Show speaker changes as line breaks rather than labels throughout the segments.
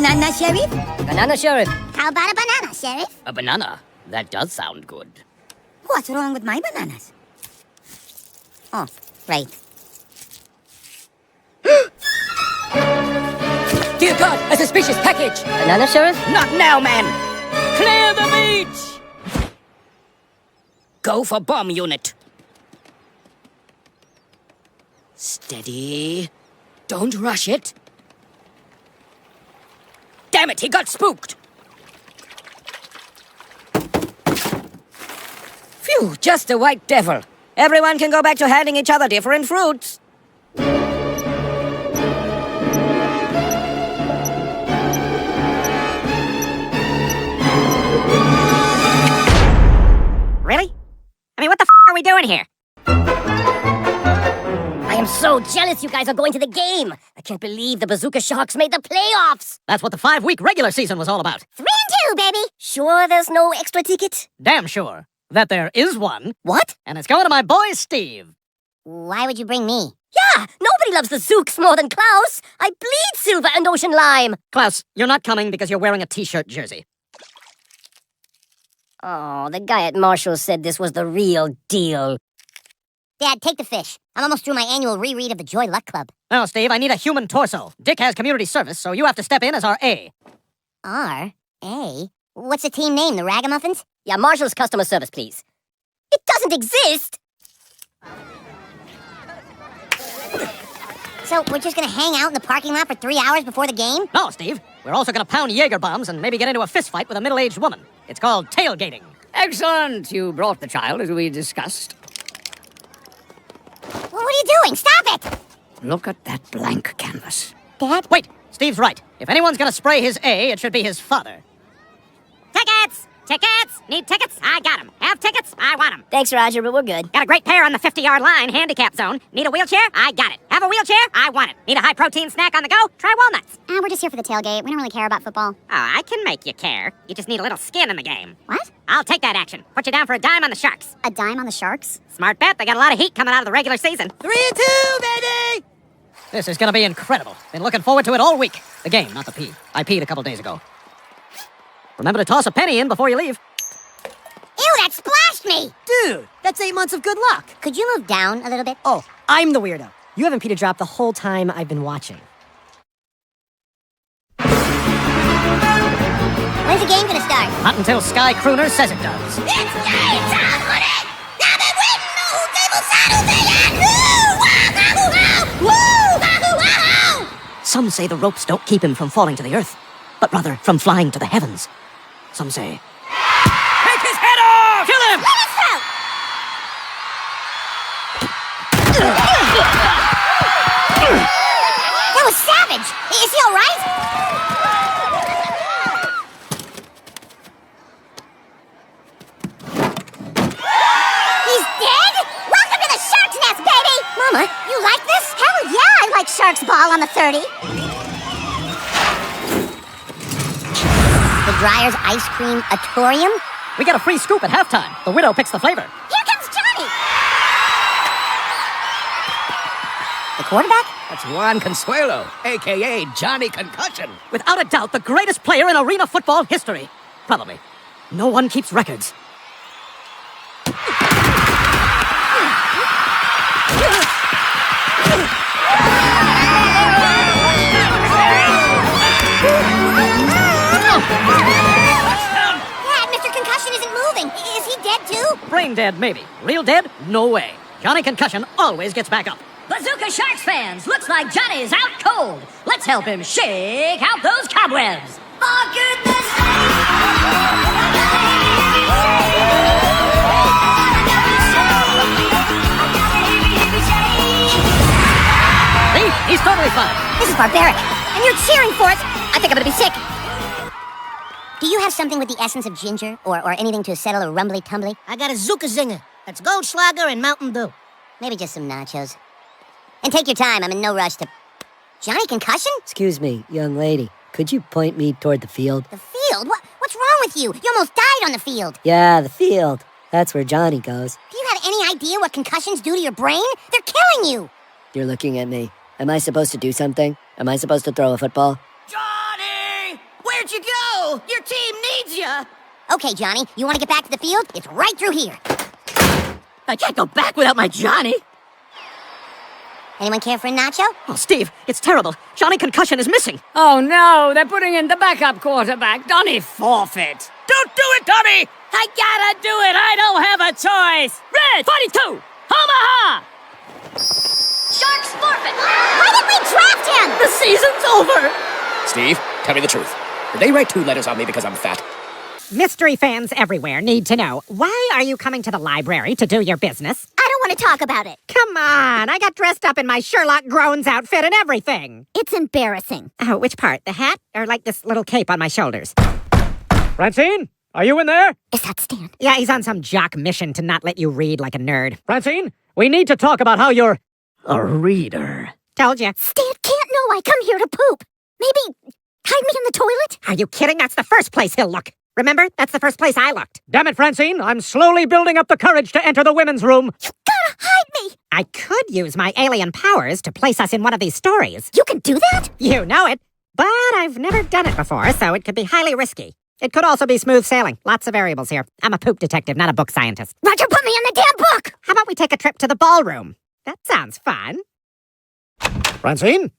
banana, Sheriff?
Banana, Sheriff.
How about a banana, Sheriff?
A banana? That does sound good.
What's wrong with my bananas? Oh, right.
Dear God, a suspicious package! Banana, Sheriff? Not now, man! Clear the beach! Go for bomb unit. Steady. Don't rush it. Damn it, he got spooked! Phew, just a white devil. Everyone can go back to handing each other different fruits. Really? I mean, what the f*** are we doing here? I am so jealous you guys are going to the game. I can't believe the Bazooka Sharks made the playoffs. That's what the 5-week regular season was all about.
3-2, baby.
Sure there's no extra ticket?
Damn sure that there is one.
What?
And it's going to my boy Steve.
Why would you bring me?
Yeah, nobody loves the Zooks more than Klaus. I bleed silver and ocean lime.
Klaus, you're not coming because you're wearing a t-shirt jersey.
Oh, the guy at Marshall said this was the real deal.
Dad, take the fish. I'm almost through my annual reread of the Joy Luck Club.
No, Steve, I need a human torso. Dick has community service, so you have to step in as our A.
R.A.? What's the team name, the Ragamuffins?
Yeah, Marshall's customer service, please. It doesn't exist!
So, we're just gonna hang out in the parking lot for 3 hours before the game?
No, Steve. We're also going to pound Jaeger bombs and maybe get into a fist fight with a middle-aged woman. It's called tailgating.
Excellent. You brought the child, as we discussed.
Well, what are you doing? Stop it!
Look at that blank canvas.
Dad?
Wait, Steve's right. If anyone's going to spray his A, it should be his father.
Tickets! Tickets! Need tickets? I got them. Have tickets? I want them.
Thanks, Roger, but we're good.
Got a great pair on the 50-yard line, handicap zone. Need a wheelchair? I got it. Have a wheelchair? I want it. Need a high-protein snack on the go? Try walnuts.
We're just here for the tailgate. We don't really care about football.
Oh, I can make you care. You just need a little skin in the game.
What?
I'll take that action. Put you down for a dime on the Sharks.
A dime on the Sharks?
Smart bet. They got a lot of heat coming out of the regular season.
3-2, baby!
This is going to be incredible. Been looking forward to it all week. The game, not the pee. I peed a couple days ago. Remember to toss a penny in before you leave.
Ew, that splashed me!
Dude, that's 8 months of good luck.
Could you move down a little bit?
Oh, I'm the weirdo. You haven't peed a drop the whole time I've been watching.
When's the game gonna start?
Not until Sky Crooner says it does.
It's game time, honey!
Some say the ropes don't keep him from falling to the earth, but rather from flying to the heavens. Some say...
Take his head off!
Kill him!
Let us go! That was savage! Is he alright? He's dead? Welcome to the Shark's Nest, baby! Mama, you like this? Hell yeah, I like Shark's Ball on the 30. The Dryer's Ice Cream Atorium?
We get a free scoop at halftime. The widow picks the flavor.
Here comes Johnny! The quarterback?
That's Juan Consuelo, a.k.a. Johnny Concussion.
Without a doubt, the greatest player in arena football history. Probably. No one keeps records.
Dad, Mr. Concussion isn't moving. Is he dead too?
Brain dead, maybe. Real dead? No way. Johnny Concussion always gets back up.
Bazooka Sharks fans, looks like Johnny's out cold. Let's help him shake out those cobwebs. For goodness
See? He's totally fine.
This is barbaric. And you're cheering for it. I think I'm gonna be sick. Do you have something with the essence of ginger? Or anything to settle a rumbly-tumbly?
I got a Zuka Zinger. That's Goldschlager and Mountain Dew.
Maybe just some nachos. And take your time. I'm in no rush to... Johnny Concussion?
Excuse me, young lady. Could you point me toward the field?
The field? What's wrong with you? You almost died on the field.
Yeah, the field. That's where Johnny goes.
Do you have any idea what concussions do to your brain? They're killing you.
You're looking at me. Am I supposed to do something? Am I supposed to throw a football?
Johnny!
Where'd you go? Your team needs you.
Okay, Johnny, you want to get back to the field? It's right through here.
I can't go back without my Johnny.
Anyone care for a nacho?
Oh, Steve, it's terrible. Johnny Concussion is missing.
Oh no, they're putting in the backup quarterback. Donnie forfeit.
Don't do it, Tommy!
I gotta do it. I don't have a choice. Red 42, Omaha.
Sharks forfeit!
Why didn't we draft him?
The season's over.
Steve, tell me the truth. Did they write 2 letters on me because I'm fat?
Mystery fans everywhere need to know, why are you coming to the library to do your business?
I don't want to talk about it.
Come on, I got dressed up in my Sherlock Groans outfit and everything.
It's embarrassing.
Oh, which part? The hat? Or like this little cape on my shoulders?
Francine, are you in there?
Is that Stan?
Yeah, he's on some jock mission to not let you read like a nerd.
Francine, we need to talk about how you're
A reader.
Told you.
Stan can't know I come here to poop. Maybe hide me in the toilet?
Are you kidding? That's the first place he'll look. Remember? That's the first place I looked.
Damn it, Francine, I'm slowly building up the courage to enter the women's room.
You gotta hide me!
I could use my alien powers to place us in one of these stories.
You can do that?
You know it. But I've never done it before, so it could be highly risky. It could also be smooth sailing. Lots of variables here. I'm a poop detective, not a book scientist.
Roger, put me in the damn book!
How about we take a trip to the ballroom? That sounds fun.
Francine?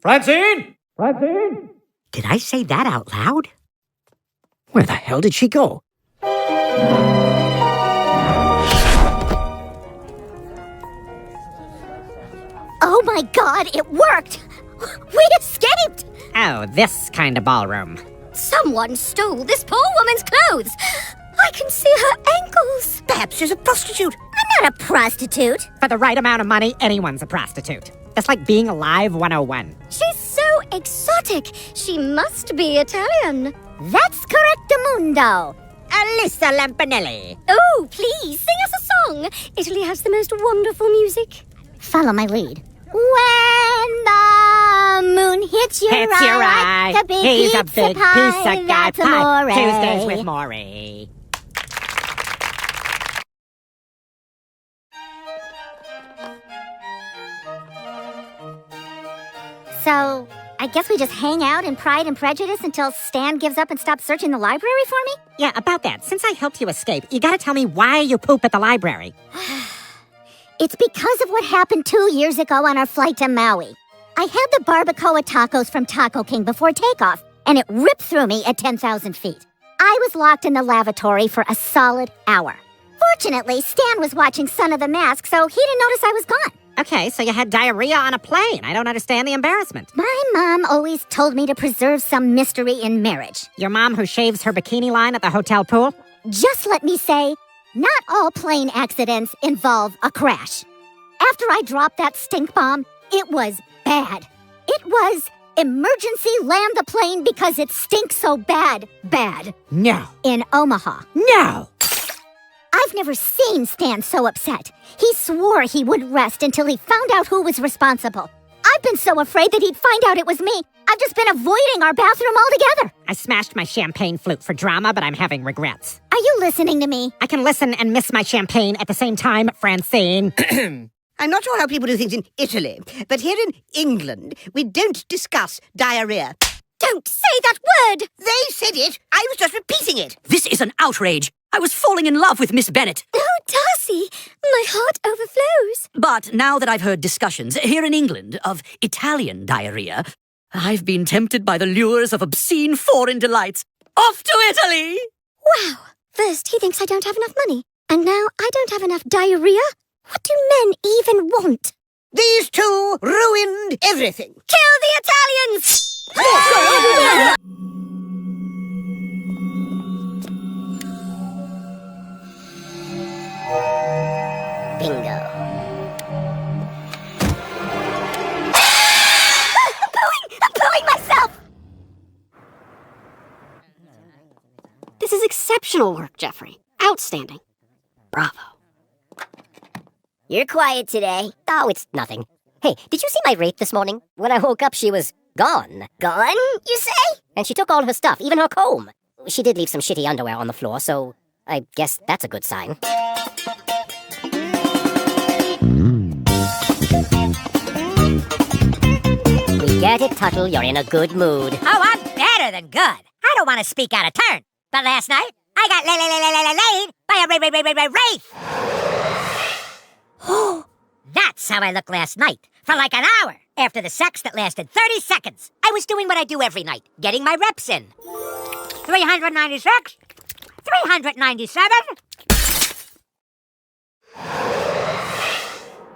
Francine? Francine?
Did I say that out loud?
Where the hell did she go?
Oh my god, it worked! We escaped!
Oh, this kind of ballroom.
Someone stole this poor woman's clothes! I can see her ankles!
Perhaps she's a prostitute.
I'm not a prostitute.
For the right amount of money, anyone's a prostitute. It's like being alive 101.
She's so exotic. She must be Italian. That's correctamundo.
Alyssa Lampanelli.
Oh, please, sing us a song. Italy has the most wonderful music. Follow my lead. When the moon hits your
Hits your eye.
the big
He's a
pizza
big
pie,
pizza guy
that's
pie.
amore.
Tuesdays with Maury.
So, I guess we just hang out in Pride and Prejudice until Stan gives up and stops searching the library for me?
Yeah, about that. Since I helped you escape, you gotta tell me why you poop at the library.
It's because of what happened 2 years ago on our flight to Maui. I had the barbacoa tacos from Taco King before takeoff, and it ripped through me at 10,000 feet. I was locked in the lavatory for a solid hour. Fortunately, Stan was watching Son of the Mask, so he didn't notice I was gone.
Okay, so you had diarrhea on a plane. I don't understand the embarrassment.
My mom always told me to preserve some mystery in marriage.
Your mom who shaves her bikini line at the hotel pool?
Just let me say, not all plane accidents involve a crash. After I dropped that stink bomb, it was bad. It was emergency land the plane because it stinks so bad.
No.
In Omaha.
No!
I've never seen Stan so upset. He swore he wouldn't rest until he found out who was responsible. I've been so afraid that he'd find out it was me. I've just been avoiding our bathroom altogether.
I smashed my champagne flute for drama, but I'm having regrets.
Are you listening to me?
I can listen and miss my champagne at the same time, Francine.
I'm not sure how people do things in Italy, but here in England, we don't discuss diarrhea.
Don't say that word!
They said it. I was just repeating it.
This is an outrage. I was falling in love with Miss Bennet.
Oh, Darcy, my heart overflows.
But now that I've heard discussions here in England of Italian diarrhea, I've been tempted by the lures of obscene foreign delights. Off to Italy!
Wow. First, he thinks I don't have enough money. And now I don't have enough diarrhea? What do men even want?
These two ruined everything.
Kill the Italians! Bingo. I'm pooing myself!
This is exceptional work, Jeffrey. Outstanding. Bravo.
You're quiet today. Oh, it's nothing. Hey, did you see my rate this morning? When I woke up, she was gone. Gone, you say? And she took all her stuff, even her comb. She did leave some shitty underwear on the floor, so I guess that's a good sign. We get get it, Tuttle. You're in a good mood.
Oh, I'm better than good. I don't want to speak out of turn. But last night, I got laid by a wraith. That's how I looked last night. For like an hour. After the sex that lasted 30 seconds. I was doing what I do every night. Getting my reps in. 396. 397.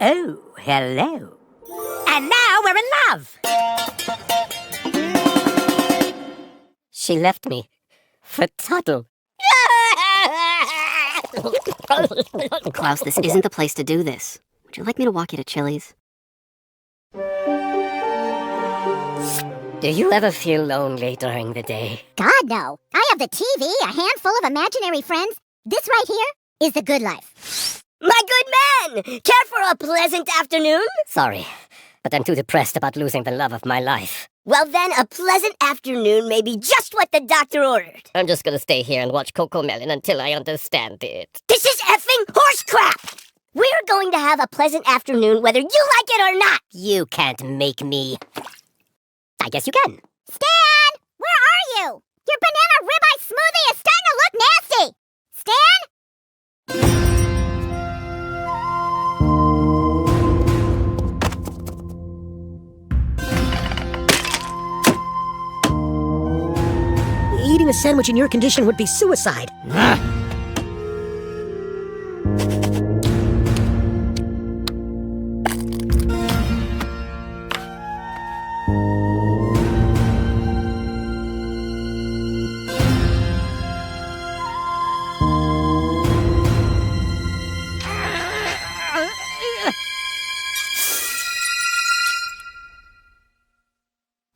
Oh, hello. And now we're in love.
She left me for Tuttle.
Klaus, this isn't the place to do this. Would you like me to walk you to Chili's?
Do you ever feel lonely during the day?
God, no. I have the TV, a handful of imaginary friends. This right here is the good life.
My good man! Care for a pleasant afternoon? Sorry, but I'm too depressed about losing the love of my life. Well then, a pleasant afternoon may be just what the doctor ordered. I'm just gonna stay here and watch Cocomelon until I understand it. This is effing horse crap! We're going to have a pleasant afternoon whether you like it or not. You can't make me. I guess you can.
Stan! Where are you? Your banana ribeye smoothie is starting to look nasty! Stan?
Eating a sandwich in your condition would be suicide.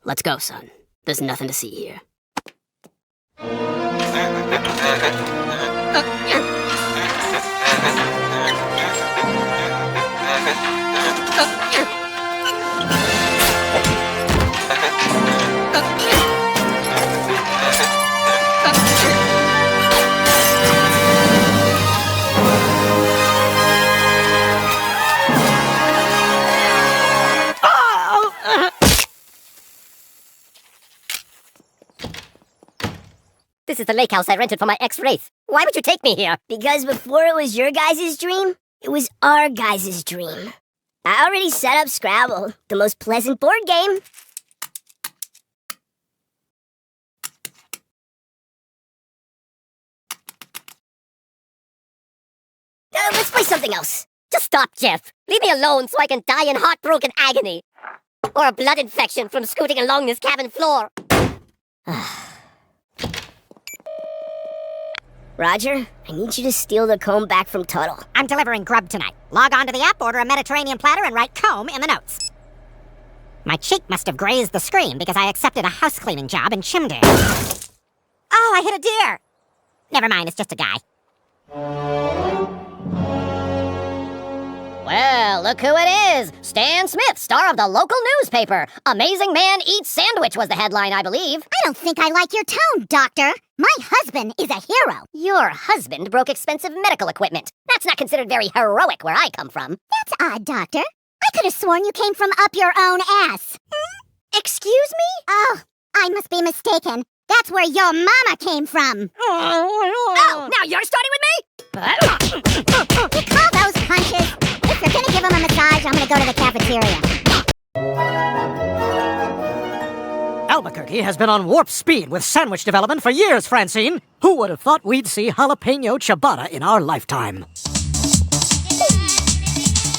Let's go, son. There's nothing to see here.
This is the lake house I rented for my ex-wraith. Why would you take me here? Because before it was your guys' dream, it was our guys' dream. I already set up Scrabble, the most pleasant board game. Let's play something else. Just stop, Jeff. Leave me alone so I can die in heartbroken agony. Or a blood infection from scooting along this cabin floor. Roger, I need you to steal the comb back from Tuttle.
I'm delivering grub tonight. Log on to the app, order a Mediterranean platter, and write comb in the notes. My cheek must have grazed the screen because I accepted a house cleaning job in Chimdare. Oh, I hit a deer! Never mind, it's just a guy.
Well, look who it is! Stan Smith, star of the local newspaper. Amazing Man Eats Sandwich was the headline, I believe.
I don't think I like your tone, Doctor. My husband is a hero.
Your husband broke expensive medical equipment. That's not considered very heroic where I come from.
That's odd, Doctor. I could have sworn you came from up your own ass.
Excuse me?
Oh, I must be mistaken. That's where your mama came from.
Oh, now you're starting with me?
You call those punches? If you're gonna give him a massage, I'm gonna go to the cafeteria.
Albuquerque has been on warp speed with sandwich development for years, Francine. Who would have thought we'd see jalapeno ciabatta in our lifetime?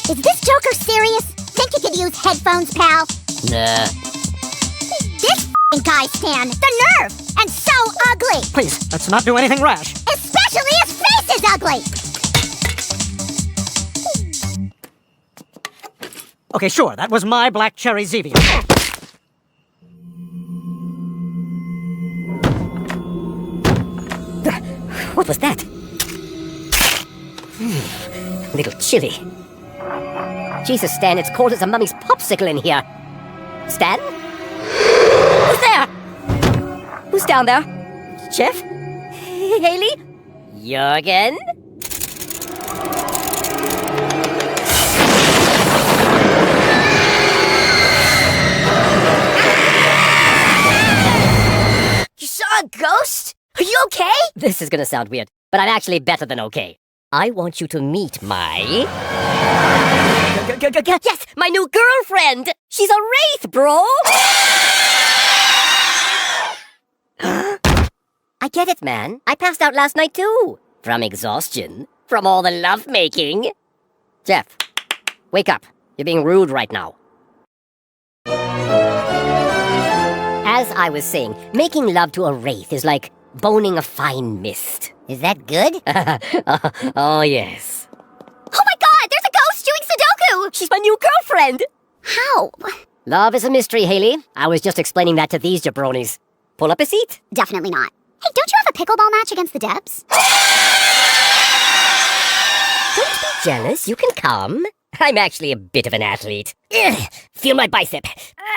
Is this Joker serious? Think you could use headphones, pal?
Nah.
This guy, Stan, the nerve! And so ugly!
Please, let's not do anything rash.
Especially his face is ugly!
Okay, sure, that was my black cherry Zevia.
What was that? Little chilly. Jesus, Stan, it's cold as a mummy's popsicle in here. Stan? Who's there? Who's down there? Jeff? Haley? Jurgen? This is gonna sound weird, but I'm actually better than okay. I want you to meet my... Yes, my new girlfriend! She's a wraith, bro! I get it, man. I passed out last night, too. From exhaustion. From all the lovemaking. Jeff, wake up. You're being rude right now. As I was saying, making love to a wraith is like boning a fine mist.
Is that good?
Oh, yes.
Oh my god, there's a ghost doing Sudoku!
She's my new girlfriend!
How?
Love is a mystery, Haley. I was just explaining that to these jabronis. Pull up a seat.
Definitely not. Hey, don't you have a pickleball match against the Debs?
Don't be jealous, you can come. I'm actually a bit of an athlete. Ugh, feel my bicep.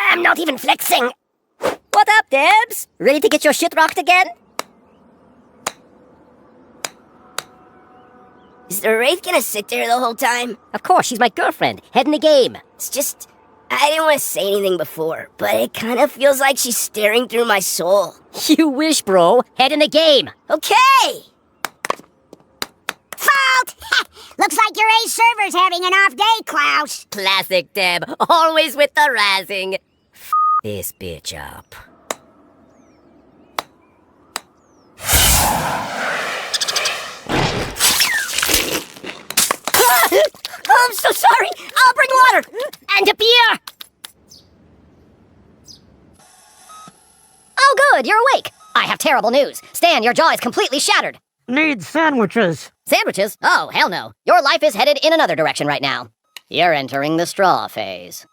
I'm not even flexing. What up, Debs? Ready to get your shit rocked again?
Is the wraith gonna sit there the whole time?
Of course, she's my girlfriend. Head in the game.
It's just... I didn't want to say anything before, but it kind of feels like she's staring through my soul.
You wish, bro. Head in the game.
Okay!
Fault! Looks like your A server's having an off day, Klaus.
Classic Deb. Always with the razzing. This bitch up.
Oh, I'm so sorry! I'll bring water! And a beer!
Oh, good, you're awake. I have terrible news. Stan, your jaw is completely shattered.
Need sandwiches.
Sandwiches? Oh, hell no. Your life is headed in another direction right now. You're entering the straw phase.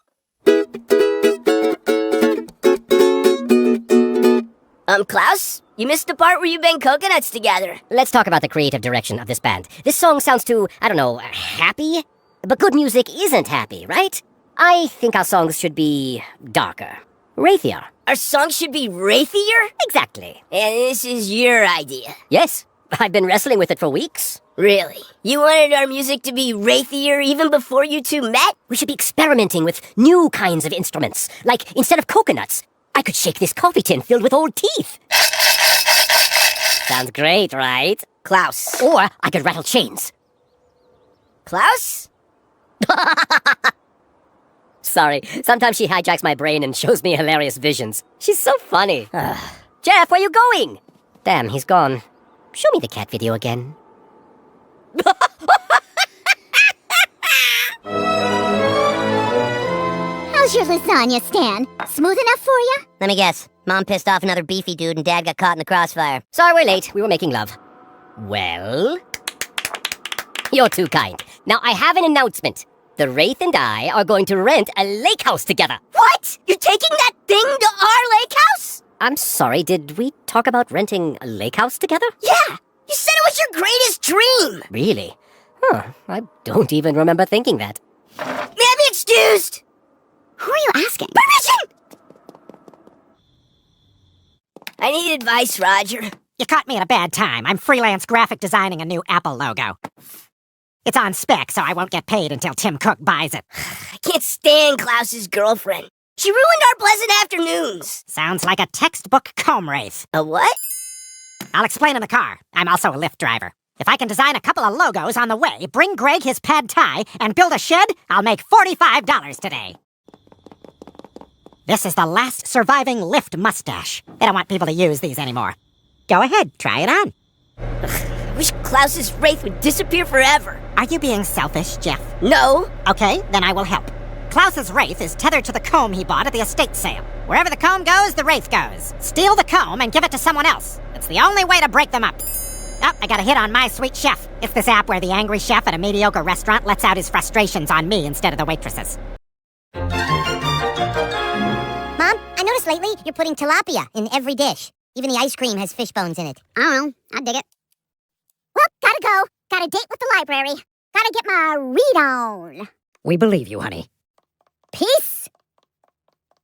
Klaus? You missed the part where you bang coconuts together.
Let's talk about the creative direction of this band. This song sounds too, I don't know, happy? But good music isn't happy, right? I think our songs should be darker. Wraithier.
Our songs should be wraithier?
Exactly.
And this is your idea.
Yes, I've been wrestling with it for weeks.
Really? You wanted our music to be wraithier even before you two met?
We should be experimenting with new kinds of instruments. Like, instead of coconuts, I could shake this coffee tin filled with old teeth. Sounds great, right?
Klaus.
Or I could rattle chains.
Klaus?
Sorry, sometimes she hijacks my brain and shows me hilarious visions. She's so funny. Jeff, where you going? Damn, he's gone. Show me the cat video again.
How's your lasagna, Stan? Smooth enough for you?
Let me guess. Mom pissed off another beefy dude and Dad got caught in the crossfire.
Sorry we're late. We were making love. Well? You're too kind. Now I have an announcement. The Wraith and I are going to rent a lake house together.
What? You're taking that thing to our lake house?
I'm sorry, did we talk about renting a lake house together?
Yeah! You said it was your greatest dream!
Really? Huh, I don't even remember thinking that.
May I be excused?
Who are you asking?
Permission! I need advice, Roger.
You caught me at a bad time. I'm freelance graphic designing a new Apple logo. It's on spec, so I won't get paid until Tim Cook buys it.
I can't stand Klaus's girlfriend. She ruined our pleasant afternoons.
Sounds like a textbook comb wraith.
A what?
I'll explain in the car. I'm also a Lyft driver. If I can design a couple of logos on the way, bring Greg his pad thai, and build a shed, I'll make $45 today. This is the last surviving Lyft mustache. They don't want people to use these anymore. Go ahead, try it on.
I wish Klaus's wraith would disappear forever.
Are you being selfish, Jeff?
No.
Okay, then I will help. Klaus's wraith is tethered to the comb he bought at the estate sale. Wherever the comb goes, the wraith goes. Steal the comb and give it to someone else. It's the only way to break them up. Oh, I got a hit on My Sweet Chef. It's this app where the angry chef at a mediocre restaurant lets out his frustrations on me instead of the waitresses.
Mom, I noticed lately you're putting tilapia in every dish. Even the ice cream has fish bones in it. I don't know. I dig it. Well, gotta go. Got a date with the library. Gotta get my read on.
We believe you, honey.
Peace?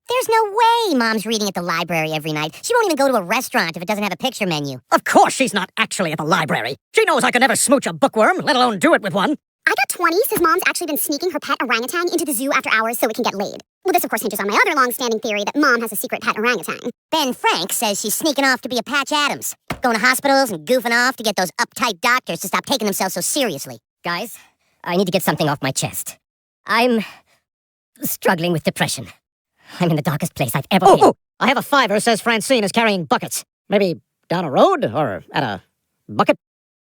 There's no way Mom's reading at the library every night. She won't even go to a restaurant if it doesn't have a picture menu.
Of course she's not actually at the library. She knows I could never smooch a bookworm, let alone do it with one.
I got 20 says Mom's actually been sneaking her pet orangutan into the zoo after hours so it can get laid. Well, this, of course, hinges on my other long-standing theory that Mom has a secret pet orangutan.
Ben Frank says she's sneaking off to be a Patch Adams, going to hospitals and goofing off to get those uptight doctors to stop taking themselves so seriously. Guys, I need to get something off my chest. I'm struggling with depression. I'm in the darkest place I've ever been.
Oh, I have a $5 says Francine is carrying buckets. Maybe down a road or at a bucket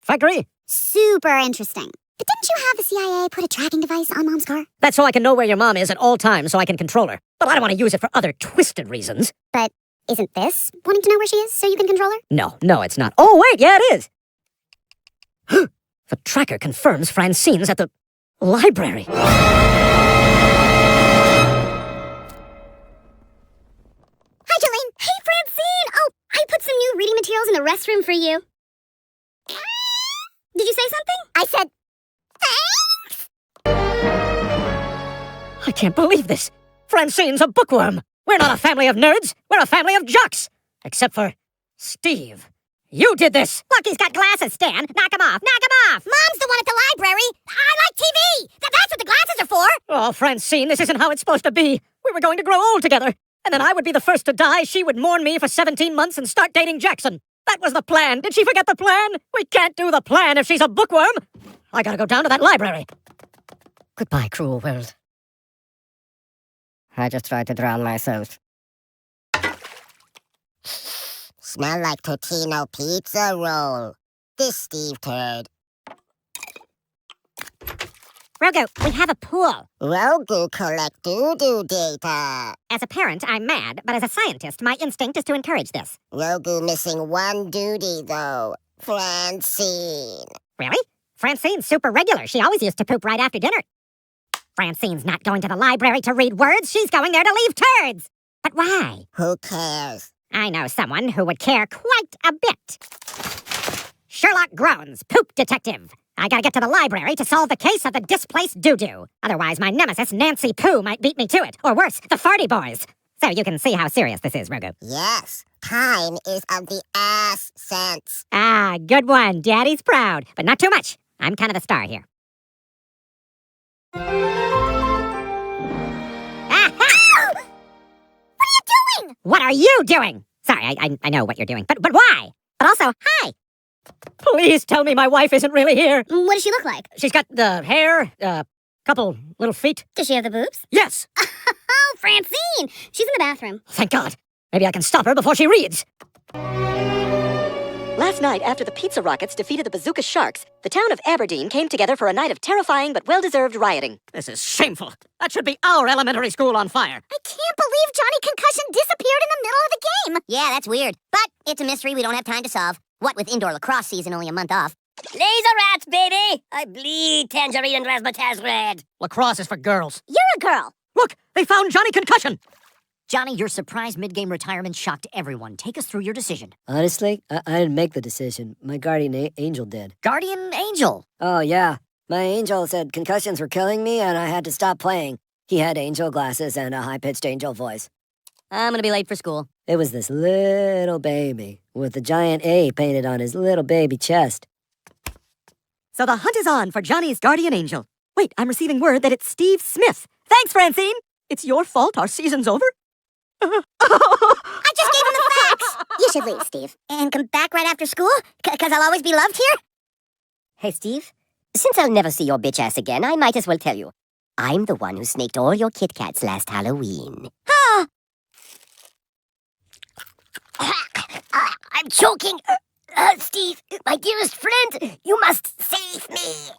factory?
Super interesting. But didn't you have the CIA put a tracking device on Mom's car?
That's so I can know where your mom is at all times so I can control her. But I don't want to use it for other twisted reasons.
But isn't this wanting to know where she is so you can control her?
No, it's not. Oh, wait, yeah, it is. The tracker confirms Francine's at the library.
Hi, Jolene. Hey, Francine. Oh, I put some new reading materials in the restroom for you. Did you say something? I said, thanks.
I can't believe this. Francine's a bookworm. We're not a family of nerds. We're a family of jocks. Except for Steve. You did this.
Look, he's got glasses, Stan. Knock him off. Knock him off.
Mom's the one at the library. I like TV. That's what the glasses are for.
Oh, Francine, this isn't how it's supposed to be. We were going to grow old together. And then I would be the first to die. She would mourn me for 17 months and start dating Jackson. That was the plan. Did she forget the plan? We can't do the plan if she's a bookworm. I gotta go down to that library. Goodbye, cruel world. I just tried to drown myself.
Smell like Totino pizza roll. This Steve turd.
Rogu, we have a pool.
Rogu collect doo-doo data.
As a parent, I'm mad, but as a scientist, my instinct is to encourage this.
Rogu missing one duty, though. Francine.
Really? Francine's super regular. She always used to poop right after dinner. Francine's not going to the library to read words. She's going there to leave turds. But why?
Who cares?
I know someone who would care quite a bit. Sherlock Groans, poop detective. I gotta get to the library to solve the case of the displaced doo-doo. Otherwise, my nemesis, Nancy Pooh, might beat me to it. Or worse, the Farty Boys. So you can see how serious this is, Rogu.
Yes, time is of the ass sense.
Ah, good one. Daddy's proud. But not too much. I'm kind of the star here. What are you doing? Sorry, I know what you're doing. But why? But also, hi.
Please tell me my wife isn't really here.
What does she look like?
She's got the hair, couple little feet.
Does she have the boobs?
Yes.
Oh, Francine! She's in the bathroom.
Thank God. Maybe I can stop her before she reads.
Last night, after the Pizza Rockets defeated the Bazooka Sharks, the town of Aberdeen came together for a night of terrifying but well-deserved rioting.
This is shameful. That should be our elementary school on fire.
I can't believe Johnny Concussion disappeared in the middle of the game.
Yeah, that's weird. But it's a mystery we don't have time to solve. What with indoor lacrosse season only a month off.
Laser rats, baby! I bleed tangerine and razzmatazz red.
Lacrosse is for girls.
You're a girl.
Look, they found Johnny Concussion.
Johnny, your surprise mid-game retirement shocked everyone. Take us through your decision.
Honestly, I didn't make the decision. My guardian angel did.
Guardian Angel.
Oh, yeah. My angel said concussions were killing me and I had to stop playing. He had angel glasses and a high-pitched angel voice.
I'm gonna be late for school.
It was this little baby with a giant A painted on his little baby chest.
So the hunt is on for Johnny's Guardian Angel. Wait, I'm receiving word that it's Steve Smith. Thanks, Francine. It's your fault our season's over.
I just gave him the facts. You should leave, Steve, and come back right after school, because I'll always be loved here. Hey, Steve, since I'll never see your bitch ass again, I might as well tell you. I'm the one who snaked all your Kit Kats last Halloween. I'm choking. Steve, my dearest friend, you must save me.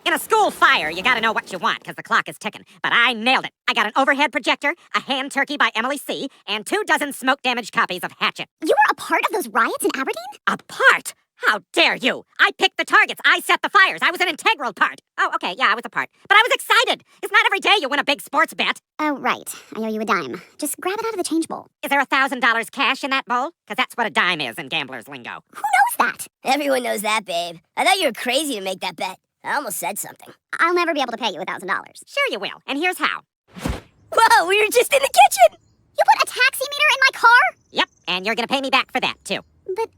In a school fire, you gotta know what you want, because the clock is ticking. But I nailed it. I got an overhead projector, a hand turkey by Emily C., and 24 smoke-damaged copies of Hatchet.
You were a part of those riots in Aberdeen?
A part? How dare you? I picked the targets. I set the fires. I was an integral part. Oh, okay, yeah, I was a part. But I was excited. It's not every day you win a big sports bet.
Oh, right. I owe you a dime. Just grab it out of the change bowl.
Is there $1,000 cash in that bowl? Because that's what a dime is in gambler's lingo.
Who knows that?
Everyone knows that, babe. I thought you were crazy to make that bet. I almost said something.
I'll never be able to pay you $1,000.
Sure you will, and here's how.
Whoa, we were just in the kitchen!
You put a taximeter in my car?
Yep, and you're gonna pay me back for that, too.
But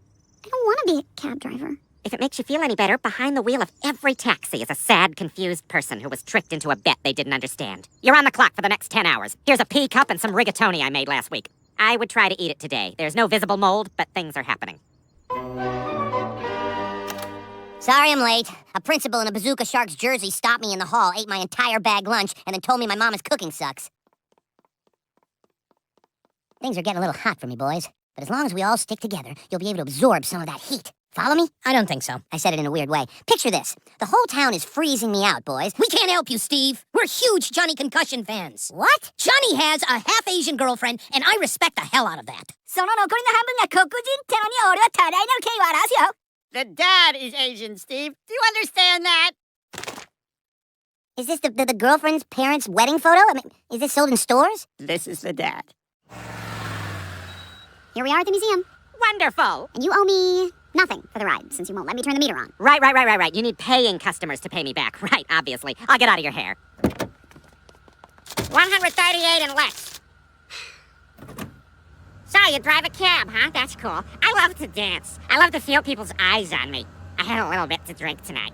I don't want to be a cab driver.
If it makes you feel any better, behind the wheel of every taxi is a sad, confused person who was tricked into a bet they didn't understand. You're on the clock for the next 10 hours. Here's a pea cup and some rigatoni I made last week. I would try to eat it today. There's no visible mold, but things are happening.
Sorry I'm late. A principal in a Bazooka Sharks jersey stopped me in the hall, ate my entire bag lunch, and then told me my mama's cooking sucks. Things are getting a little hot for me, boys. But as long as we all stick together, you'll be able to absorb some of that heat. Follow me?
I don't think so.
I said it in a weird way. Picture this. The whole town is freezing me out, boys.
We can't help you, Steve. We're huge Johnny Concussion fans.
What?
Johnny has a half-Asian girlfriend, and I respect the hell out of that.
The dad is Asian, Steve. Do you understand that?
Is this the girlfriend's parents' wedding photo? I mean, is this sold in stores?
This is the dad.
Here we are at the museum.
Wonderful.
And you owe me nothing for the ride, since you won't let me turn the meter on.
Right. You need paying customers to pay me back. Right, obviously. I'll get out of your hair. 138 and less. So, you drive a cab, huh? That's cool. I love to dance. I love to feel people's eyes on me. I had a little bit to drink tonight.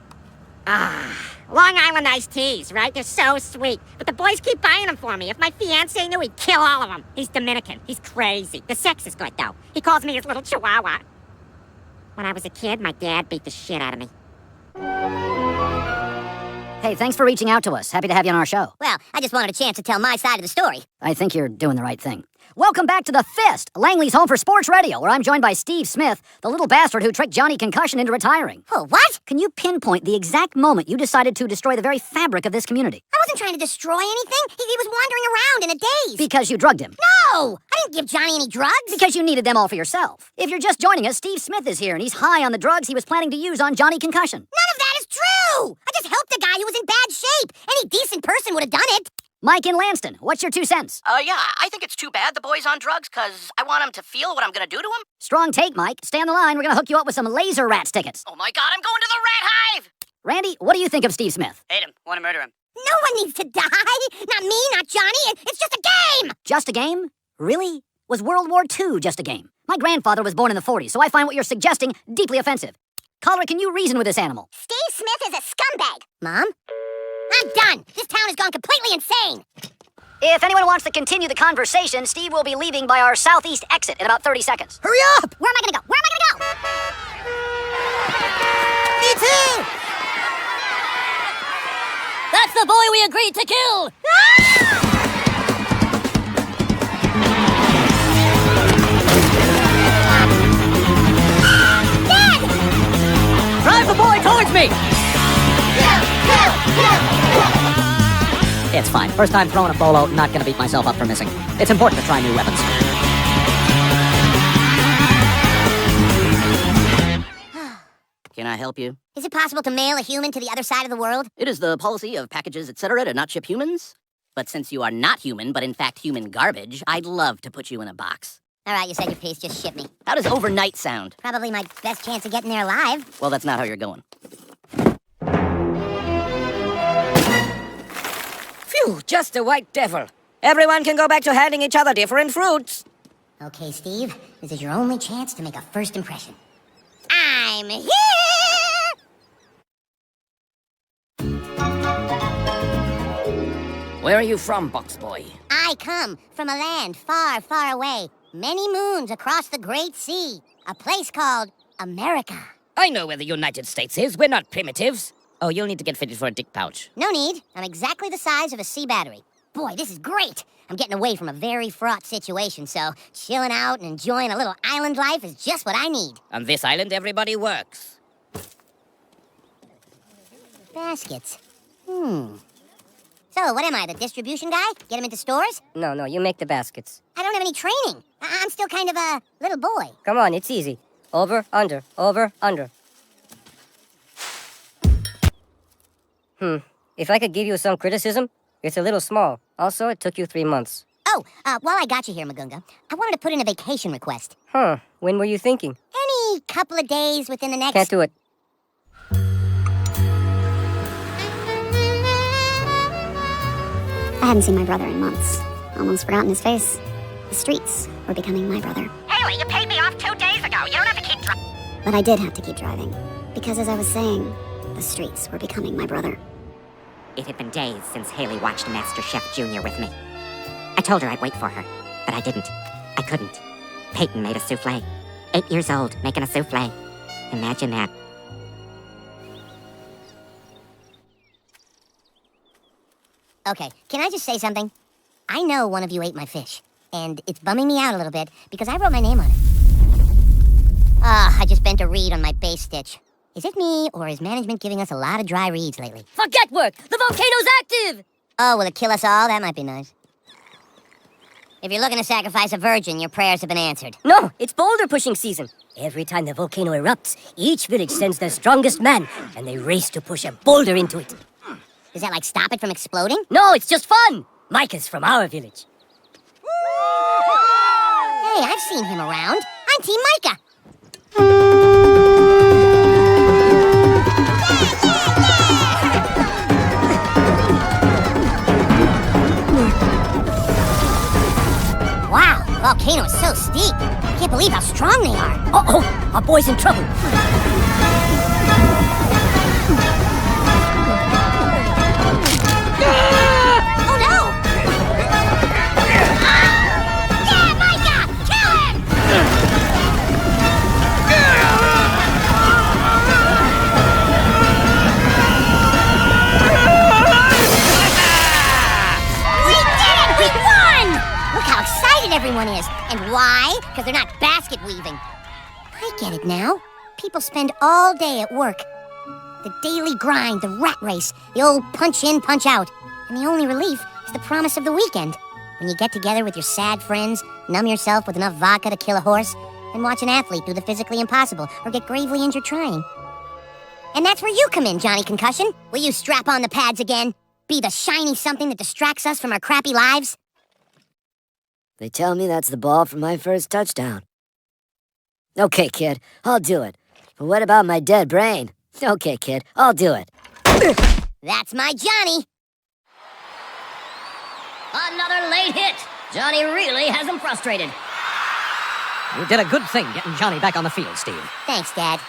Long Island iced teas, right? They're so sweet. But the boys keep buying them for me. If my fiancé knew, he'd kill all of them. He's Dominican. He's crazy. The sex is good, though. He calls me his little chihuahua. When I was a kid, my dad beat the shit out of me.
Hey, thanks for reaching out to us. Happy to have you on our show.
Well, I just wanted a chance to tell my side of the story.
I think you're doing the right thing. Welcome back to The Fist, Langley's home for sports radio, where I'm joined by Steve Smith, the little bastard who tricked Johnny Concussion into retiring.
Oh, what?
Can you pinpoint the exact moment you decided to destroy the very fabric of this community?
I wasn't trying to destroy anything. He was wandering around in a daze.
Because you drugged him.
No! I didn't give Johnny any drugs.
Because you needed them all for yourself. If you're just joining us, Steve Smith is here, and he's high on the drugs he was planning to use on Johnny Concussion.
None of that is true! I just helped a guy who was in bad shape. Any decent person would have done it.
Mike in Lanston, what's your 2 cents?
Yeah, I think it's too bad the boy's on drugs, because I want him to feel what I'm gonna do to him.
Strong take, Mike. Stay on the line. We're gonna hook you up with some Laser Rats tickets.
Oh my god, I'm going to the rat hive!
Randy, what do you think of Steve Smith?
Hate him. Want to murder him.
No one needs to die. Not me, not Johnny. It's just a game.
Just a game? Really? Was World War II just a game? My grandfather was born in the 40s, so I find what you're suggesting deeply offensive. Caller, can you reason with this animal?
Steve Smith is a scumbag. Mom? I'm done. This town has gone completely insane.
If anyone wants to continue the conversation, Steve will be leaving by our southeast exit in about 30 seconds.
Hurry up!
Where am I gonna go?
Me too!
That's the boy we agreed to kill!
Dad!
Drive the boy towards me!
It's fine. First time throwing a bolo, not gonna beat myself up for missing. It's important to try new weapons.
Can I help you?
Is it possible to mail a human to the other side of the world?
It is the policy of packages, etc., to not ship humans. But since you are not human, but in fact human garbage, I'd love to put you in a box.
All right, you said your piece. Just ship me.
How does overnight sound?
Probably my best chance of getting there alive.
Well, that's not how you're going.
Phew, just a white devil. Everyone can go back to handing each other different fruits.
Okay, Steve. This is your only chance to make a first impression. I'm here!
Where are you from, Box Boy?
I come from a land far, far away, many moons across the great sea, a place called America.
I know where the United States is. We're not primitives. Oh, you'll need to get fitted for a dick pouch.
No need. I'm exactly the size of a sea battery. Boy, this is great. I'm getting away from a very fraught situation, so chilling out and enjoying a little island life is just what I need.
On this island, everybody works.
Baskets. So, what am I, the distribution guy? Get them into stores?
No, you make the baskets.
I don't have any training. I'm still kind of a little boy.
Come on, it's easy. Over, under, over, under. If I could give you some criticism, it's a little small. Also, it took you 3 months.
Oh, while I got you here, Magunga, I wanted to put in a vacation request.
When were you thinking?
Any couple of days within the next...
Can't do it.
I hadn't seen my brother in months. Almost forgotten his face. The streets were becoming my brother.
Haley, you paid me off 2 days ago. You don't have to keep
But I did have to keep driving.
Because as I was saying, the streets were becoming my brother.
It had been days since Haley watched Master Chef Jr. with me. I told her I'd wait for her, but I didn't. I couldn't. Peyton made a souffle. 8 years old, making a souffle. Imagine that.
Okay, can I just say something? I know one of you ate my fish, and it's bumming me out a little bit because I wrote my name on it. I just bent a reed on my base stitch. Is it me, or is management giving us a lot of dry reeds lately?
Forget work! The volcano's active!
Oh, will it kill us all? That might be nice. If you're looking to sacrifice a virgin, your prayers have been answered.
No, it's boulder pushing season. Every time the volcano erupts, each village sends their strongest man, and they race to push a boulder into it.
Does that, like, stop it from exploding?
No, it's just fun! Micah's from our village.
Hey, I've seen him around. I'm Team Micah. Wow, the volcano is so steep. I can't believe how strong they are.
Uh-oh, our boy's in trouble.
Oh no! Yeah, Micah! Kill him! We did it! We won! Look how excited everyone is. And why? Because they're not basket weaving. I get it now. People spend all day at work. The daily grind, the rat race, the old punch in, punch out. And the only relief is the promise of the weekend. When you get together with your sad friends, numb yourself with enough vodka to kill a horse, and watch an athlete do the physically impossible or get gravely injured trying. And that's where you come in, Johnny Concussion. Will you strap on the pads again? Be the shiny something that distracts us from our crappy lives?
They tell me that's the ball from my first touchdown. Okay, kid, I'll do it. But what about my dead brain? Okay, kid, I'll do it.
That's my Johnny.
Another late hit. Johnny really has him frustrated.
You did a good thing getting Johnny back on the field, Steve.
Thanks, Dad.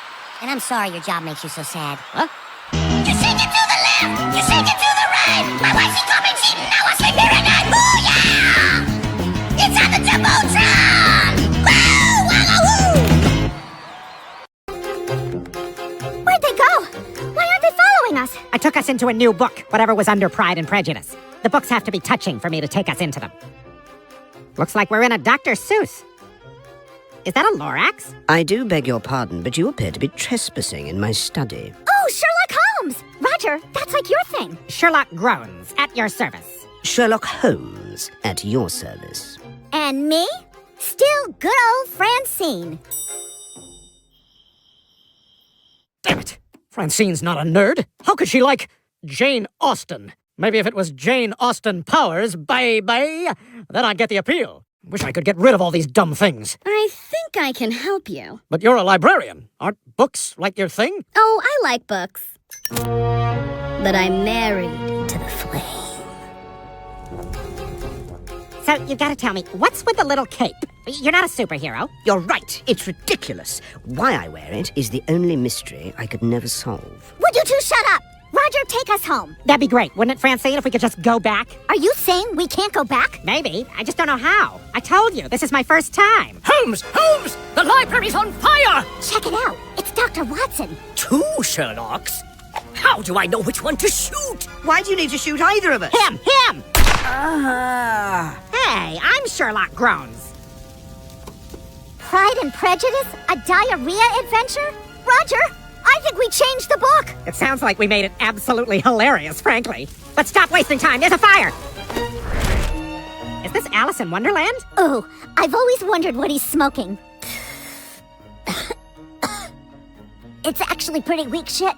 And I'm sorry your job makes you so sad.
Huh?
You shake it to the left! You shake it to the right! My wife, she coming, she now I sleep here at night! Booyah! It's on the Jumbotron! Woo! Walla woo! Where'd they go? Why aren't they following us?
I took us into a new book, whatever was under Pride and Prejudice. The books have to be touching for me to take us into them. Looks like we're in a Dr. Seuss. Is that a Lorax?
I do beg your pardon, but you appear to be trespassing in my study.
Oh, Sherlock Holmes! Roger, that's like your thing.
Sherlock Groans, at your service.
Sherlock Holmes, at your service.
And me? Still good old Francine.
Damn it! Francine's not a nerd. How could she like Jane Austen? Maybe if it was Jane Austen Powers, baby, then I'd get the appeal. Wish I could get rid of all these dumb things.
I think I can help you.
But you're a librarian. Aren't books like your thing?
Oh, I like books. But I'm married to the flame.
So, you gotta tell me, what's with the little cape? You're not a superhero.
You're right. It's ridiculous. Why I wear it is the only mystery I could never solve.
Would you two shut up? Roger, take us home.
That'd be great, wouldn't it, Francine, if we could just go back?
Are you saying we can't go back?
Maybe. I just don't know how. I told you, this is my first time.
Holmes! Holmes! The library's on fire!
Check it out. It's Dr. Watson.
2 Sherlocks? How do I know which one to shoot?
Why do you need to shoot either of us?
Him! Hey, I'm Sherlock Groans.
Pride and Prejudice? A diarrhea adventure? Roger, I think we changed the book.
It sounds like we made it absolutely hilarious, frankly. But stop wasting time. There's a fire. Is this Alice in Wonderland?
Oh, I've always wondered what he's smoking. It's actually pretty weak shit.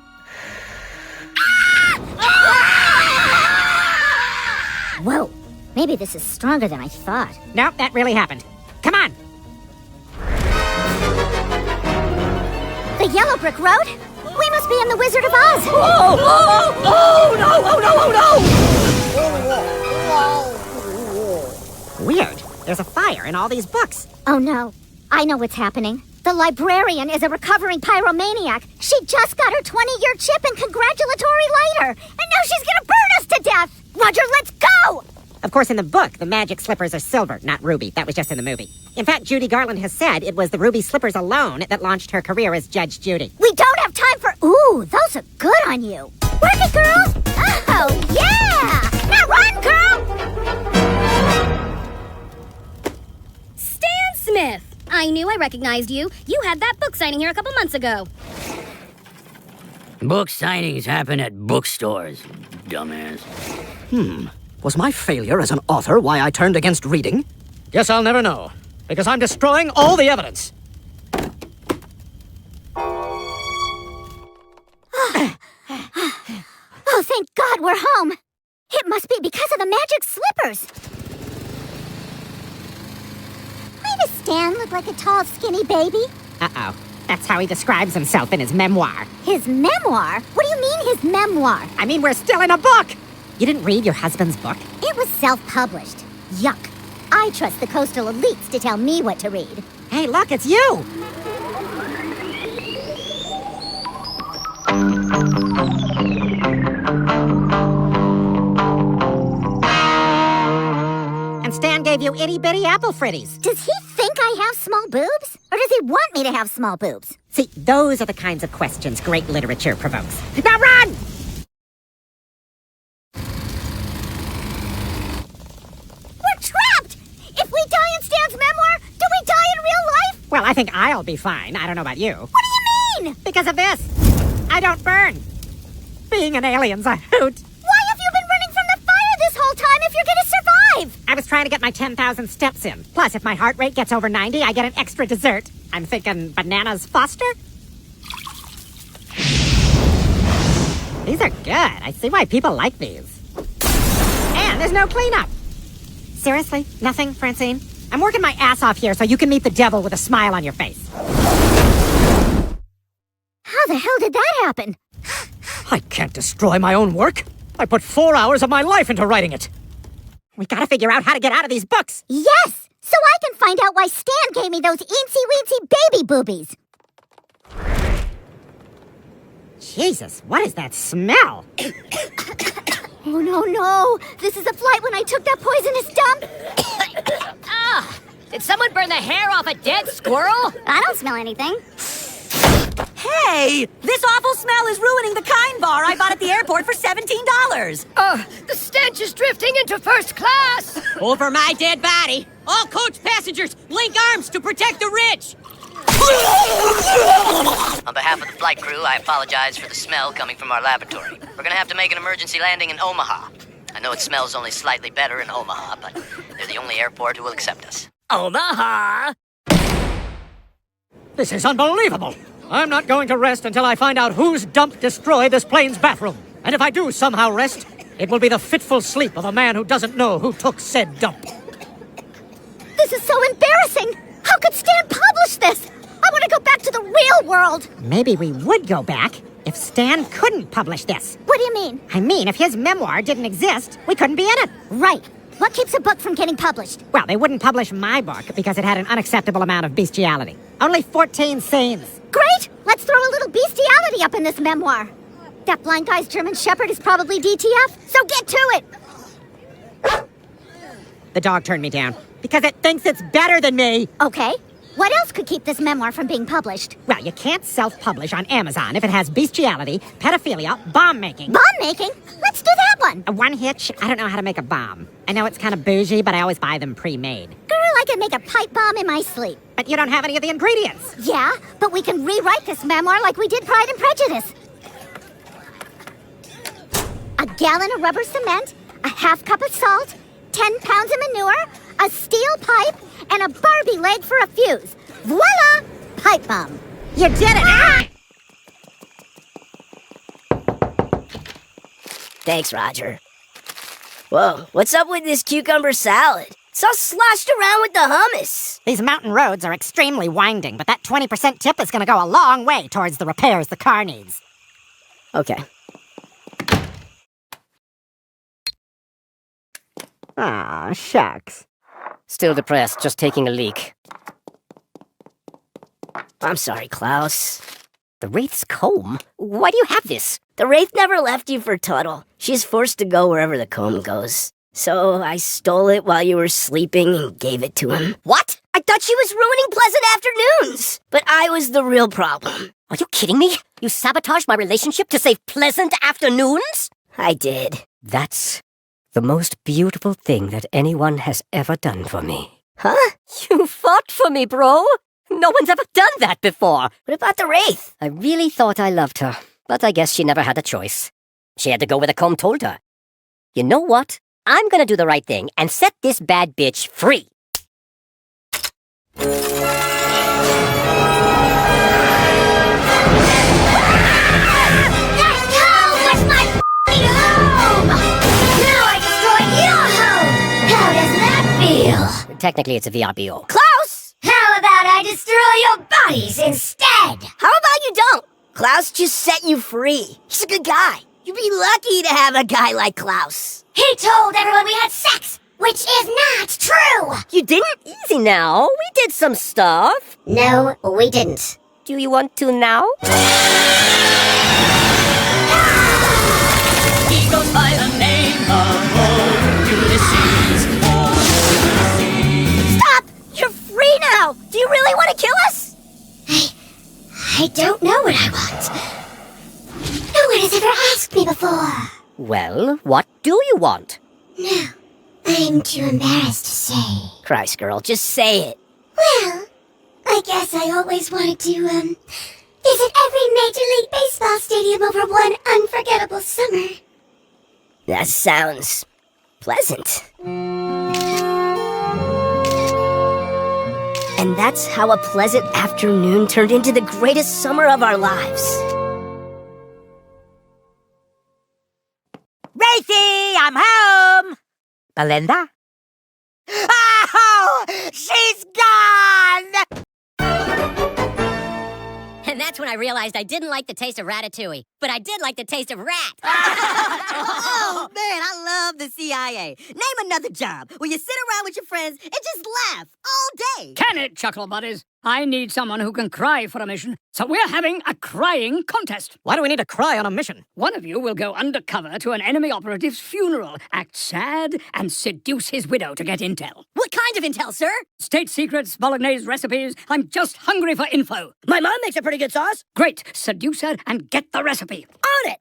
Whoa, maybe this is stronger than I thought.
Nope, that really happened. Come on.
The Yellow Brick Road? We must be in the Wizard of Oz.
Oh, oh, oh, no, oh, no, oh, no!
Weird. There's a fire in all these books.
Oh no, I know what's happening. The librarian is a recovering pyromaniac. She just got her 20-year chip and congratulatory lighter. And now she's gonna burn us to death! Roger, let's go!
Of course, in the book, the magic slippers are silver, not ruby. That was just in the movie. In fact, Judy Garland has said it was the ruby slippers alone that launched her career as Judge Judy.
We don't have time for... Ooh, those are good on you. Work it, girl! Oh, yeah! Now run, girl!
Stan Smith! I knew I recognized you. You had that book signing here a couple months ago.
Book signings happen at bookstores, dumbass.
Was my failure as an author why I turned against reading? Guess I'll never know, because I'm destroying all the evidence.
Oh, thank God we're home. It must be because of the magic slippers. Why does Stan look like a tall, skinny baby?
Uh-oh. That's how he describes himself in his memoir.
His memoir? What do you mean, his memoir?
I mean, we're still in a book! You didn't read your husband's book?
It was self-published. Yuck. I trust the coastal elites to tell me what to read.
Hey, look, it's you! And Stan gave you itty-bitty apple fritties.
Does he think I have small boobs? Or does he want me to have small boobs?
See, those are the kinds of questions great literature provokes. Now run!
We're trapped! If we die in Stan's memoir, do we die in real life?
Well, I think I'll be fine. I don't know about you.
What do you mean?
Because of this. I don't burn. Being an alien's a hoot.
Why have you been running from the fire this whole time if you're gonna survive?
I was trying to get my 10,000 steps in. Plus, if my heart rate gets over 90, I get an extra dessert. I'm thinking bananas Foster? These are good. I see why people like these. And there's no cleanup. Seriously? Nothing, Francine? I'm working my ass off here so you can meet the devil with a smile on your face.
How the hell did that happen?
I can't destroy my own work. I put 4 hours of my life into writing it.
We gotta figure out how to get out of these books.
Yes! So I can find out why Stan gave me those eensy-weensy baby boobies.
Jesus, what is that smell?
Oh, no. This is a flight when I took that poisonous dump.
Did someone burn the hair off a dead squirrel?
I don't smell anything.
Hey! This awful smell is ruining the Kind bar I bought at the airport for $17.
The stench is drifting into first class.
Over my dead body. All coach passengers, link arms to protect the rich.
On behalf of the flight crew, I apologize for the smell coming from our laboratory. We're gonna have to make an emergency landing in Omaha. I know it smells only slightly better in Omaha, but they're the only airport who will accept us.
Omaha!
This is unbelievable. I'm not going to rest until I find out whose dump destroyed this plane's bathroom. And if I do somehow rest, it will be the fitful sleep of a man who doesn't know who took said dump.
This is so embarrassing. How could Stan publish this? I want to go back to the real world.
Maybe we would go back if Stan couldn't publish this.
What do you mean?
I mean, if his memoir didn't exist, we couldn't be in it.
Right. What keeps a book from getting published?
Well, they wouldn't publish my book because it had an unacceptable amount of bestiality. Only 14 scenes.
Great! Let's throw a little bestiality up in this memoir. That blind guy's German Shepherd is probably DTF, so get to it!
The dog turned me down because it thinks it's better than me.
Okay. What else could keep this memoir from being published?
Well, you can't self-publish on Amazon if it has bestiality, pedophilia, bomb-making.
Bomb-making? Let's do that one!
One hitch, I don't know how to make a bomb. I know it's kind of bougie, but I always buy them pre-made.
Girl, I could make a pipe bomb in my sleep.
But you don't have any of the ingredients.
Yeah, but we can rewrite this memoir like we did Pride and Prejudice. A gallon of rubber cement, a half cup of salt, 10 pounds of manure, a steel pipe, and a Barbie leg for a fuse. Voila! Pipe bomb.
You did it! Ah!
Thanks, Roger. Whoa, what's up with this cucumber salad? It's all sloshed around with the hummus.
These mountain roads are extremely winding, but that 20% tip is going to go a long way towards the repairs the car needs.
Okay.
Aw, shucks.
Still depressed, just taking a leak.
I'm sorry, Klaus.
The Wraith's comb? Why do you have this?
The Wraith never left you for Tuttle. She's forced to go wherever the comb goes. So I stole it while you were sleeping and gave it to him.
What?
I thought she was ruining pleasant afternoons. But I was the real problem.
Are you kidding me? You sabotaged my relationship to save pleasant afternoons?
I did.
That's the most beautiful thing that anyone has ever done for me.
Huh?
You fought for me, bro. No one's ever done that before.
What about the Wraith?
I really thought I loved her, but I guess she never had a choice. She had to go where the comb told her. You know what? I'm gonna do the right thing and set this bad bitch free. Technically, it's a VRBO.
Klaus!
How about I destroy your bodies instead?
How about you don't? Klaus just set you free. He's a good guy. You'd be lucky to have a guy like Klaus.
He told everyone we had sex, which is not true.
You didn't? Easy now. We did some stuff.
No, we didn't.
Do you want to now?
He goes by the name of Ulysses.
Stop! You're free now! Do you really want to kill us?
I don't know what I want. No one has ever asked me before.
Well, what do you want?
No, I'm too embarrassed to say.
Christ, girl, just say it.
Well, I guess I always wanted to, visit every Major League Baseball stadium over one unforgettable summer.
That sounds pleasant. And that's how a pleasant afternoon turned into the greatest summer of our lives.
Wraithie, I'm home! Belinda? Oh, she's gone!
And that's when I realized I didn't like the taste of ratatouille, but I did like the taste of rat.
Oh, man, I love the CIA. Name another job where you sit around with your friends and just laugh all day.
Can it, Chuckle Buddies? I need someone who can cry for a mission, so we're having a crying contest.
Why do we need to cry on a mission?
One of you will go undercover to an enemy operative's funeral, act sad, and seduce his widow to get intel.
What kind of intel, sir?
State secrets, bolognese recipes. I'm just hungry for info.
My mom makes a pretty good sauce.
Great. Seduce her and get the recipe.
On it!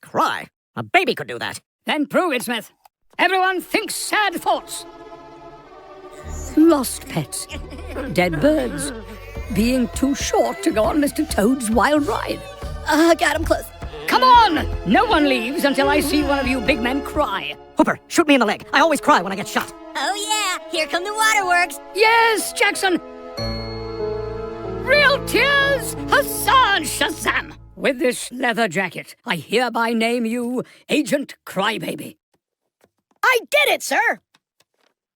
Cry? A baby could do that.
Then prove it, Smith. Everyone think sad thoughts. Lost pets. Dead birds. Being too short to go on Mr. Toad's wild ride.
Got him close.
Come on! No one leaves until I see one of you big men cry.
Hooper, shoot me in the leg. I always cry when I get shot.
Oh, yeah. Here come the waterworks.
Yes, Jackson. Real tears. Hassan Shazam. With this leather jacket, I hereby name you Agent Crybaby.
I did it, sir.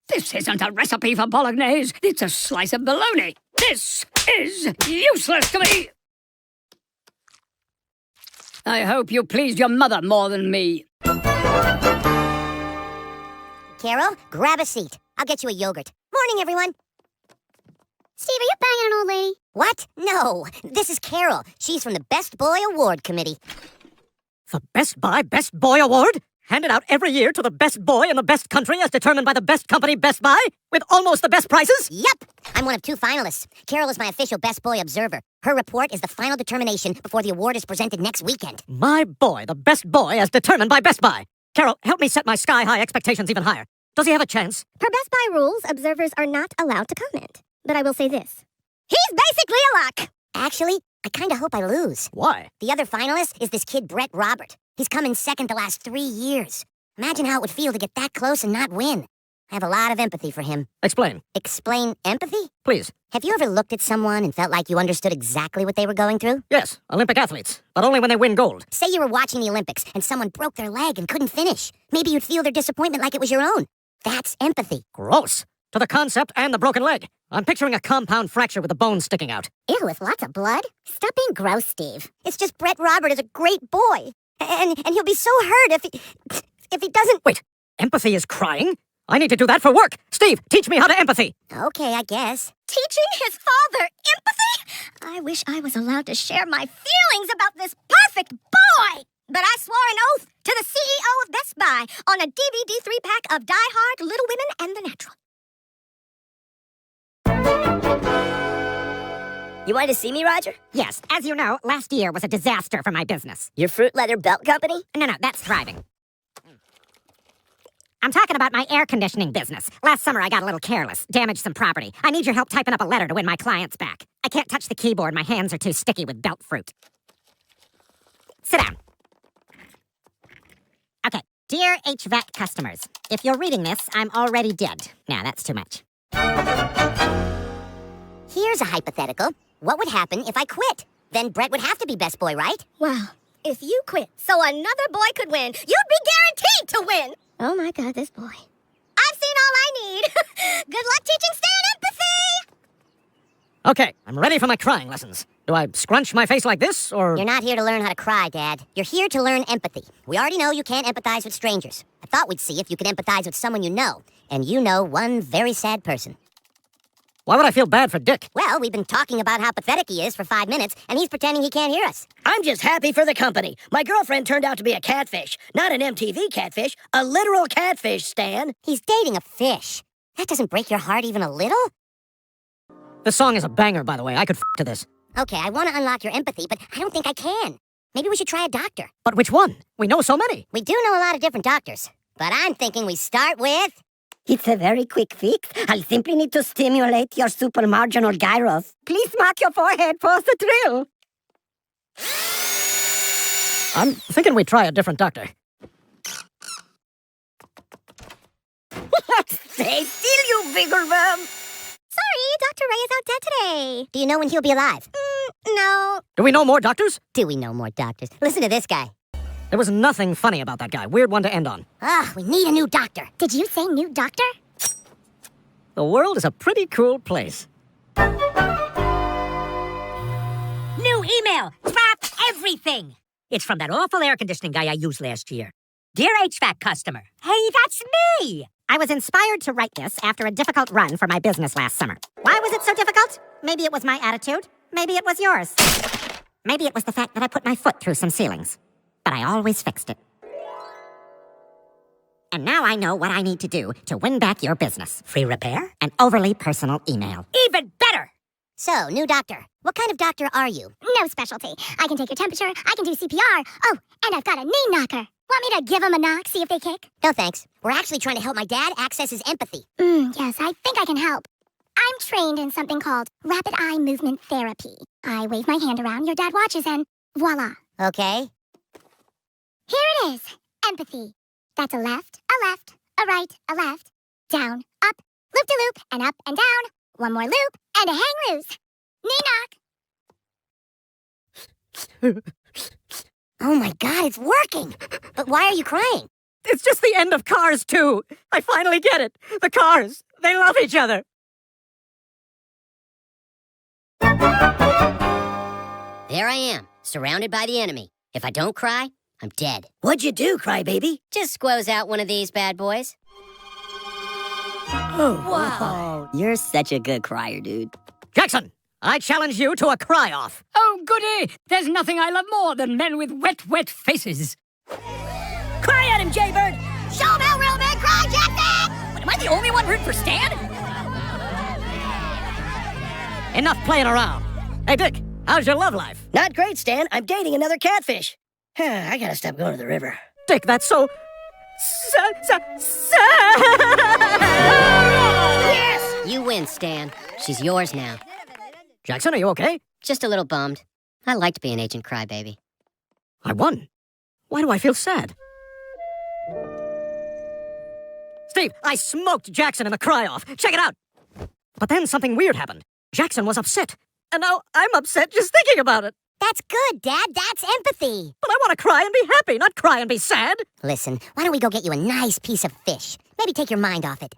This isn't a recipe for bolognese. It's a slice of bologna. This is useless to me. I hope you pleased your mother more than me.
Carol, grab a seat. I'll get you a yogurt. Morning, everyone.
Steve, are you banging an old lady?
What? No, this is Carol. She's from the Best Boy Award Committee.
The Best Buy Best Boy Award? Handed out every year to the best boy in the best country as determined by the best company Best Buy? With almost the best prices?
Yup! I'm one of 2 finalists. Carol is my official Best Boy observer. Her report is the final determination before the award is presented next weekend.
My boy, the best boy as determined by Best Buy. Carol, help me set my sky-high expectations even higher. Does he have a chance?
Per Best Buy rules, observers are not allowed to comment. But I will say this.
He's basically a lock! Actually, I kinda hope I lose.
Why?
The other finalist is this kid Brett Robert. He's come in second the last 3 years. Imagine how it would feel to get that close and not win. I have a lot of empathy for him.
Explain.
Explain empathy?
Please.
Have you ever looked at someone and felt like you understood exactly what they were going through?
Yes, Olympic athletes, but only when they win gold.
Say you were watching the Olympics and someone broke their leg and couldn't finish. Maybe you'd feel their disappointment like it was your own. That's empathy.
Gross. To the concept and the broken leg. I'm picturing a compound fracture with the bone sticking out.
Ew, with lots of blood? Stop being gross, Steve.
It's just Brett Robert is a great boy. And he'll be so hurt if he doesn't...
Wait, empathy is crying?
I need to do that for work. Steve, teach me how to empathy.
Okay, I guess.
Teaching his father empathy? I wish I was allowed to share my feelings about this perfect boy. But I swore an oath to the CEO of Best Buy on a DVD 3-pack of Die Hard, Little Women, and The Natural.
You wanted to see me, Roger?
Yes, as you know, last year was a disaster for my business.
Your fruit leather belt company?
No, that's thriving. I'm talking about my air conditioning business. Last summer I got a little careless, damaged some property. I need your help typing up a letter to win my clients back. I can't touch the keyboard, my hands are too sticky with belt fruit. Sit down. Okay, dear HVAC customers, if you're reading this, I'm already dead. Nah, that's too much.
Here's a hypothetical. What would happen if I quit? Then Brett would have to be best boy, right?
Well, if you quit so another boy could win, you'd be guaranteed to win. Oh my God, this boy. I've seen all I need. Good luck teaching Stan empathy.
Okay, I'm ready for my crying lessons. Do I scrunch my face like this, or...?
You're not here to learn how to cry, Dad. You're here to learn empathy. We already know you can't empathize with strangers. I thought we'd see if you could empathize with someone you know. And you know one very sad person.
Why would I feel bad for Dick?
Well, we've been talking about how pathetic he is for 5 minutes, and he's pretending he can't hear us.
I'm just happy for the company. My girlfriend turned out to be a catfish. Not an MTV catfish, a literal catfish, Stan.
He's dating a fish. That doesn't break your heart even a little?
This song is a banger, by the way. I could to this.
Okay, I want to unlock your empathy, but I don't think I can. Maybe we should try a doctor.
But which one? We know so many.
We do know a lot of different doctors. But I'm thinking we start with...
It's a very quick fix. I'll simply need to stimulate your supramarginal gyros. Please mark your forehead for the drill.
I'm thinking we try a different doctor.
Stay still, you bigger worm.
Sorry, Dr. Ray is out dead today.
Do you know when he'll be alive?
No.
Do we know more doctors?
Do we know more doctors? Listen to this guy.
There was nothing funny about that guy. Weird one to end on.
We need a new doctor.
Did you say new doctor?
The world is a pretty cool place.
New email! Drop everything! It's from that awful air conditioning guy I used last year. Dear HVAC customer, hey, that's me! I was inspired to write this after a difficult run for my business last summer. Why was it so difficult? Maybe it was my attitude. Maybe it was yours. Maybe it was the fact that I put my foot through some ceilings. But I always fixed it. And now I know what I need to do to win back your business. Free repair? An overly personal email. Even better!
So, new doctor. What kind of doctor are you?
No specialty. I can take your temperature. I can do CPR. Oh, and I've got a knee knocker. Want me to give them a knock, see if they kick?
No, thanks. We're actually trying to help my dad access his empathy.
Yes, I think I can help. I'm trained in something called rapid eye movement therapy. I wave my hand around, your dad watches, and voila.
Okay.
Here it is. Empathy. That's a left, a right, a left, down, up, loop-de-loop, and up and down. One more loop, and a hang loose. Knee knock.
Oh my God, it's working! But why are you crying?
It's just the end of Cars 2. I finally get it. The cars, they love each other.
There I am, surrounded by the enemy. If I don't cry, I'm dead.
What'd you do, crybaby?
Just squoze out one of these bad boys.
Oh, wow. You're such a good crier, dude.
Jackson, I challenge you to a cry-off.
Oh, goody! There's nothing I love more than men with wet faces.
Cry at him, Jaybird!
Show him how real men cry, Jackson!
What, am I the only one rooting for Stan?
Enough playing around. Hey, Dick, how's your love life?
Not great, Stan. I'm dating another catfish. I gotta stop going to the river.
Dick, that's so...
Yes! You win, Stan. She's yours now.
Jackson, are you okay?
Just a little bummed. I liked being Agent Crybaby.
I won. Why do I feel sad? Steve, I smoked Jackson in the cry-off. Check it out. But then something weird happened. Jackson was upset. And now I'm upset just thinking about it.
That's good, Dad. That's empathy.
But I want to cry and be happy, not cry and be sad.
Listen, why don't we go get you a nice piece of fish? Maybe take your mind off it.